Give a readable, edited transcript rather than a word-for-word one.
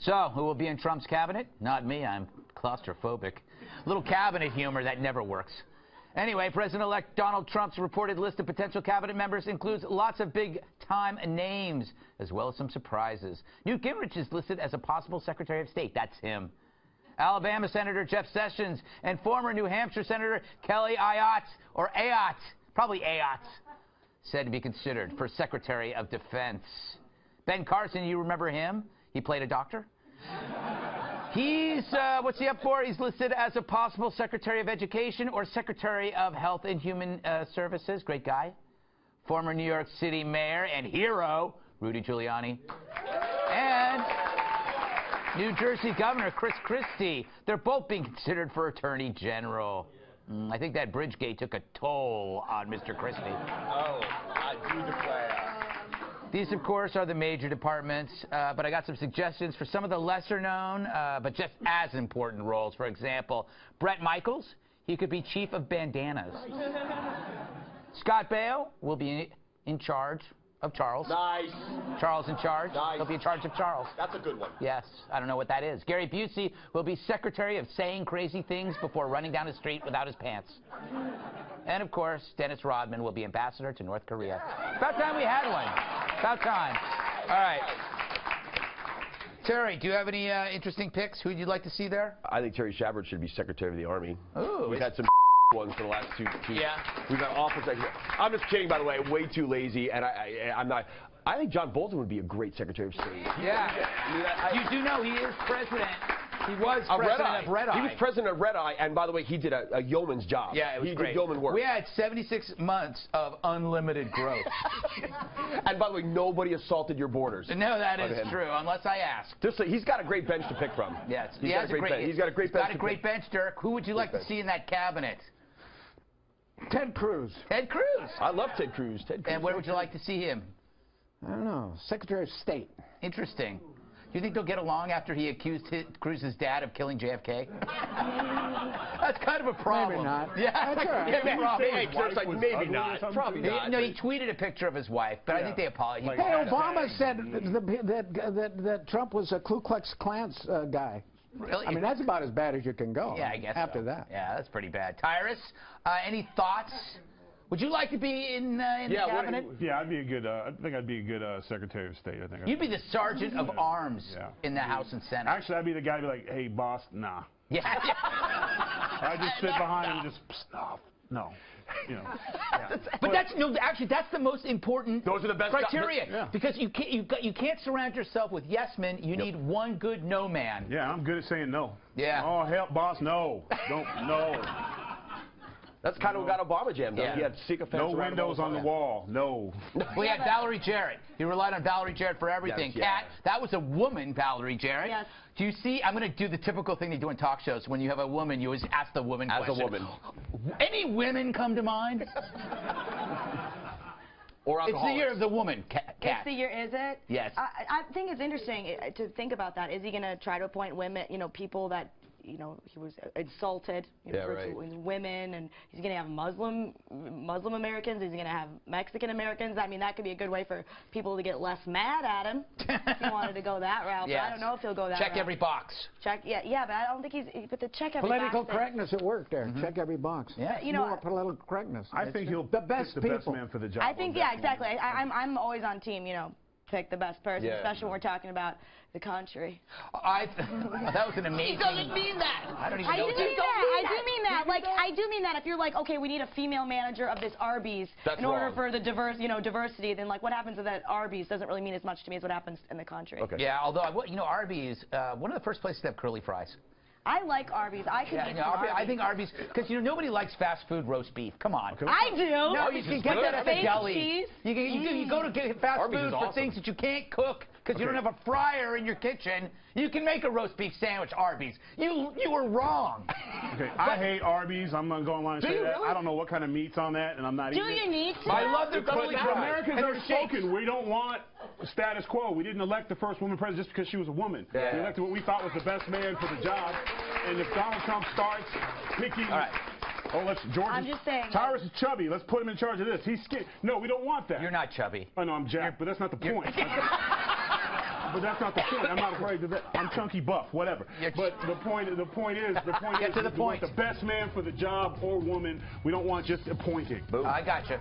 So, who will be in Trump's cabinet? Not me, I'm claustrophobic. Little cabinet humor that never works. Anyway, President-elect Donald Trump's reported list of potential cabinet members includes lots of big-time names, as well as some surprises. Newt Gingrich is listed as a possible Secretary of State. That's him. Alabama Senator Jeff Sessions and former New Hampshire Senator Kelly Ayotte, or Ayotte, probably Ayotte, said to be considered for Secretary of Defense. Ben Carson, you remember him? He played a doctor. What's he up for? He's listed as a possible Secretary of Education or Secretary of Health and Human Services. Great guy. Former New York City Mayor and hero, Rudy Giuliani. And New Jersey Governor Chris Christie. They're both being considered for Attorney General. I think that Bridgegate took a toll on Mr. Christie. Oh, I do declare. These, of course, are the major departments, but I got some suggestions for some of the lesser-known, but just as important roles. For example, Bret Michaels, he could be chief of bandanas. Scott Baio will be in charge of Charles. Nice. Charles in charge. Nice. He'll be in charge of Charles. That's a good one. Yes, I don't know what that is. Gary Busey will be Secretary of Saying Crazy Things Before Running Down the Street Without His Pants. And, of course, Dennis Rodman will be ambassador to North Korea. About time we had one. About time. All right. Terry, do you have any interesting picks? Who would you like to see there? I think Terry Schabbard should be Secretary of the Army. Ooh. We've had some ones for the last two. Yeah. We've got awful secretary. I'm just kidding, by the way. Way too lazy, and I'm not. I think John Bolton would be a great Secretary of State. Yeah. You do know he is president. He was president of Red Eye. He was president of Red Eye, and by the way, he did a yeoman's job. Yeah, it was great. He did yeoman work. We had 76 months of unlimited growth. And by the way, nobody assaulted your borders. No, that is true, unless I ask. He's got a great bench to pick from. Yes, he's got a great bench. He's got a great bench. Got a great bench, Dirk. Who would you like to see in that cabinet? Ted Cruz. Ted Cruz. I love Ted Cruz. And where would you like to see him? I don't know. Secretary of State. Interesting. Do you think they'll get along after he accused Cruz's dad of killing JFK? That's kind of a problem. Maybe not. Yeah, that's right. Maybe not. Probably not. No, he tweeted a picture of his wife, but I think they apologized. Hey, Obama said that Trump was a Ku Klux Klan guy. Really? I mean, that's about as bad as you can go. Yeah, I guess after so. that. Yeah, that's pretty bad. Tyrus, any thoughts? Would you like to be in the cabinet? Yeah, I'd be a good. I think I'd be a good Secretary of State. I think. You'd be the Sergeant of Arms in the House and Senate. Actually, I'd be the guy to be like, "Hey, boss, nah." Yeah. I just sit behind him and just no. You know. Yeah. But that's actually that's the most important. Those are the best criteria because you can't surround yourself with yes men. You need one good no man. Yeah, I'm good at saying no. Yeah. Oh, help, boss, no. Don't no. That's kind of what got Obama jammed up. He had secret fence. No windows on the wall. No. We had Valerie Jarrett. He relied on Valerie Jarrett for everything. Yes, Kat, that was a woman, Valerie Jarrett. Yes. Do you see? I'm going to do the typical thing they do in talk shows. When you have a woman, you always ask the woman As question. a woman. Any women come to mind? Or it's the year of the woman, Kat. It's the year, is it? Yes. I think it's interesting to think about that. Is he going to try to appoint women, people that he was insulted, women, and he's going to have Muslim Americans, he's going to have Mexican Americans. I mean, that could be a good way for people to get less mad at him if he wanted to go that route. Yes. But I don't know if he'll go that route. Check every box. Yeah, but I don't think but the check every political box correctness at work there. Check every box. Yeah. More political correctness. I think he'll the best pick the best man for the job. I think, exactly. I'm always on team, pick the best person, especially when we're talking about the country. That was an amazing. He doesn't mean that. I don't even know. I do mean that. Like, I do mean that. If you're like, okay, we need a female manager of this Arby's in order for the diversity, then like, what happens to that Arby's doesn't really mean as much to me as what happens in the country. Okay. Yeah, although Arby's, one of the first places to have curly fries. I like Arby's. I can eat Arby's. I think Arby's, because nobody likes fast food roast beef. Come on. I do. No, you can get that at the deli. Cheese. You go to get fast food for things that you can't cook because you don't have a fryer in your kitchen. You can make a roast beef sandwich, Arby's. You were wrong. Okay, I hate Arby's. I'm going to go online and say that. Really? I don't know what kind of meat's on that, and I'm not eating it. Do you need to? I love their curly fries. Americans are spoken. We don't want status quo. We didn't elect the first woman president just because she was a woman. Yeah. We elected what we thought was the best man for the job. And if Donald Trump starts picking... All right. Oh, George. I'm just saying. Tyrus is chubby. Let's put him in charge of this. He's skinny. No, we don't want that. You're not chubby. I know I'm jacked, but that's not the point. but that's not the point. I'm not afraid of that. I'm chunky buff, whatever. But the point is, Get to the point. We want the best man for the job or woman. We don't want just appointing. I got you.